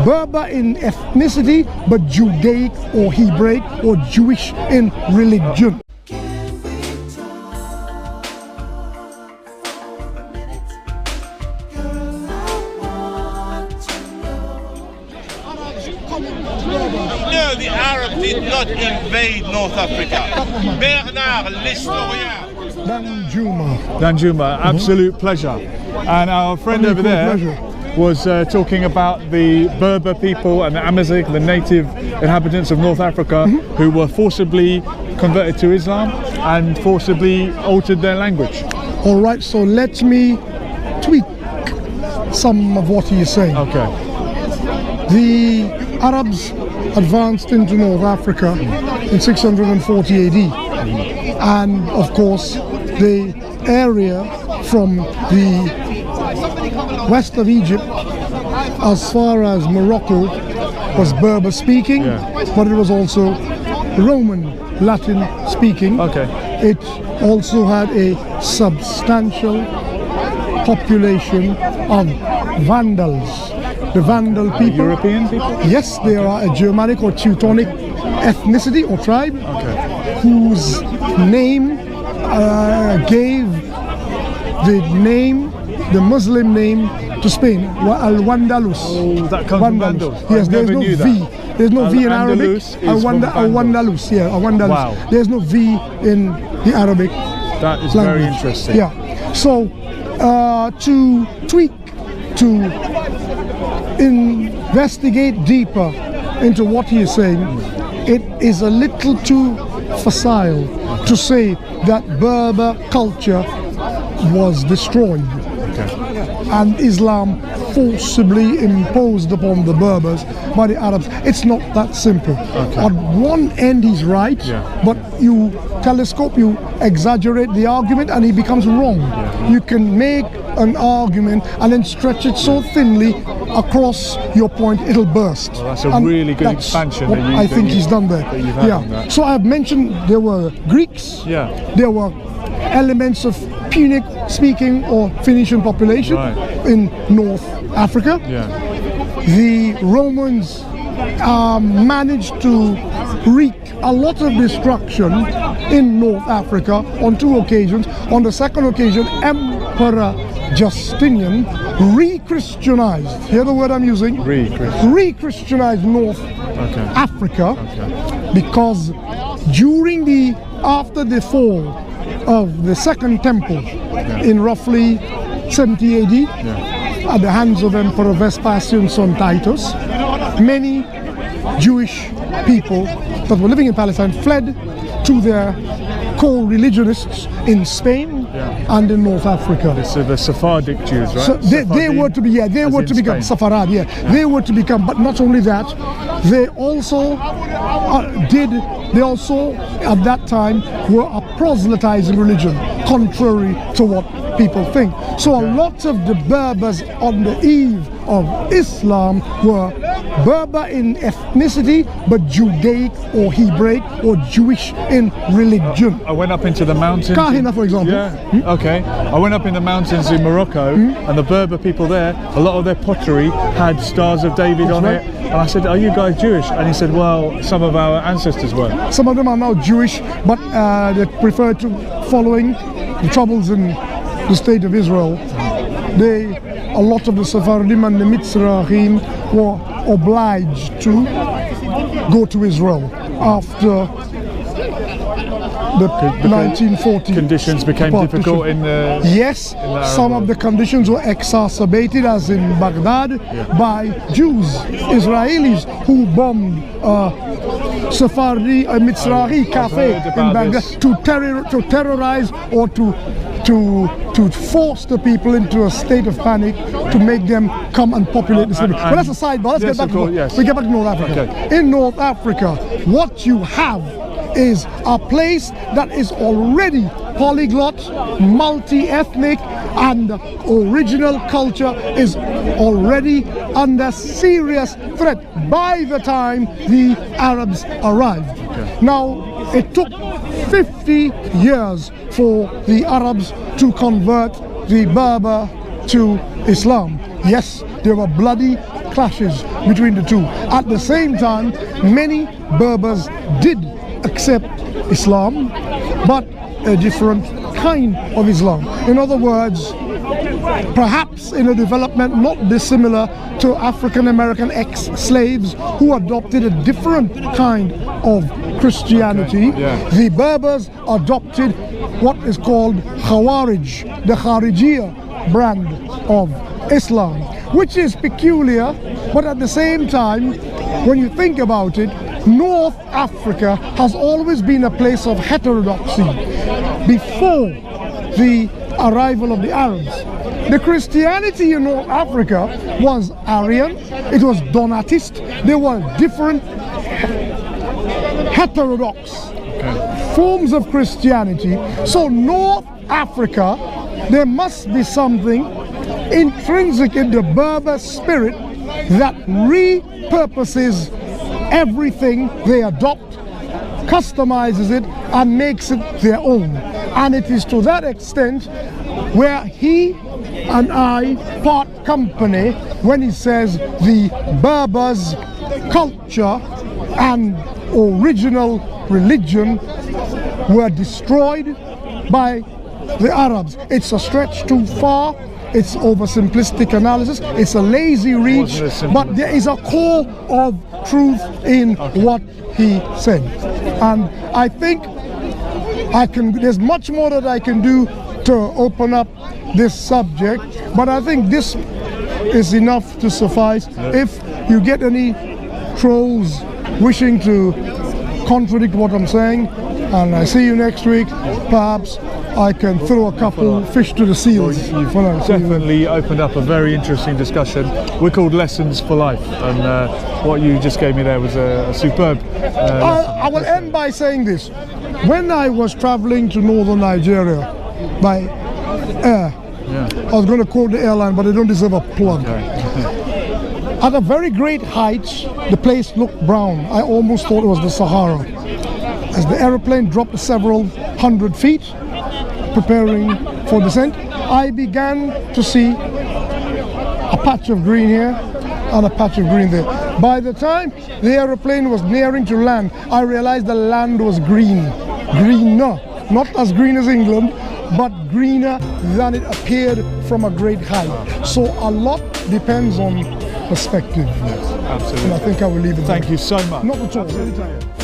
Berber in ethnicity, but Judaic or Hebraic or Jewish in religion. No, the Arabs did not invade North Africa. Bernard, l'historien. Danjuma, absolute pleasure. And our friend over there was talking about the Berber people and the Amazigh, the native inhabitants of North Africa, who were forcibly converted to Islam and forcibly altered their language. All right, so let me tweak some of what he is saying. Okay. The Arabs advanced into North Africa in 640 AD, and of course the area from the west of Egypt as far as Morocco was Berber speaking, but it was also Roman Latin speaking. Okay. It also had a substantial population of Vandals. The Vandal people. European people? Yes, they are a Germanic or Teutonic ethnicity or tribe, whose name gave the Muslim name to Spain, Al-Wandalus. Oh, that comes from Vandals. Yes, there's no V. There's no V in Arabic. Al-Wandalus, yeah, Al-Wandalus. Wow. There's no V in the Arabic That is language. very interesting. Yeah. So, to tweak, to investigate deeper into what he is saying, it is a little too facile to say that Berber culture was destroyed and Islam forcibly imposed upon the Berbers by the Arabs. It's not that simple. On one end he's right, but you telescope, you exaggerate the argument and he becomes wrong. You can make an argument and then stretch it so thinly across your point it'll burst. Well, that's a really good expansion that I think he's done there. So I've mentioned there were Greeks, there were elements of Punic speaking or Phoenician population in North Africa. The Romans managed to wreak a lot of destruction in North Africa on 2 occasions. On the second occasion, Emperor Justinian re-Christianized, hear the word I'm using? Re-Christianized North Africa, because after the fall of the Second Temple in roughly 70 AD at the hands of Emperor Vespasian's son Titus, many Jewish people that were living in Palestine fled to their co-religionists in Spain and in North Africa. So the Sephardic Jews, right? So they were to be, they were to become Sepharad, they were to become, but not only that, they also at that time were a proselytizing religion, contrary to what people think. So a lot of the Berbers on the eve of Islam were Berber in ethnicity, but Judaic or Hebraic or Jewish in religion. I went up into the mountains. Kahina, for example. Okay. I went up in the mountains in Morocco, and the Berber people there, a lot of their pottery had Stars of David on it. And I said, "Are you guys Jewish?" And he said, "Well, some of our ancestors were." Some of them are now Jewish, but they prefer to following the troubles in the state of Israel. A lot of the Sephardim and the Mitzrahim were obliged to go to Israel after the 1940 conditions became difficult in the some of the conditions were exacerbated, as in Baghdad, by Jews, Israelis, who bombed Sephardi Mitzrahi cafe in Baghdad to terrorize or to force the people into a state of panic, to make them come and populate the city. But that's a sidebar. Let's get back to North Africa. In North Africa, what you have is a place that is already polyglot, multi-ethnic, and original culture is already under serious threat by the time the Arabs arrived. Now, it took 50 years for the Arabs to convert the Berber to Islam. Yes, there were bloody clashes between the two. At the same time, many Berbers did accept Islam, but a different kind of Islam. In other words, perhaps in a development not dissimilar to African American ex-slaves who adopted a different kind of Christianity. Okay, yeah. The Berbers adopted what is called Khawarij, the Kharijiyya brand of Islam, which is peculiar, but at the same time, when you think about it, North Africa has always been a place of heterodoxy before the arrival of the Arabs. The Christianity in North Africa was Aryan, it was Donatist, there were different heterodox forms of Christianity. So North Africa, there must be something intrinsic in the Berber spirit that repurposes everything they adopt, customizes it, and makes it their own. And it is to that extent where he and I part company when he says the Berbers' culture and original religion were destroyed by the Arabs. It's a stretch too far, it's oversimplistic analysis, it's a lazy reach, but there is a core of truth in what he said. And I think there's much more that I can do to open up this subject, but I think this is enough to suffice. If you get any trolls wishing to contradict what I'm saying, and I see you next week, perhaps I can throw a couple fish to the seals. Well, you've definitely opened up a very interesting discussion. We're called Lessons for Life, and what you just gave me there was a superb I will end by saying this. When I was traveling to northern Nigeria by air, I was going to quote the airline, but they don't deserve a plug. At a very great height, the place looked brown. I almost thought it was the Sahara. As the aeroplane dropped several hundred feet, preparing for descent, I began to see a patch of green here and a patch of green there. By the time the aeroplane was nearing to land, I realized the land was green. Greener, not as green as England, but greener than it appeared from a great height. So a lot depends on perspective. Yes, absolutely. And I think I will leave it there. Thank you so much. Not at all.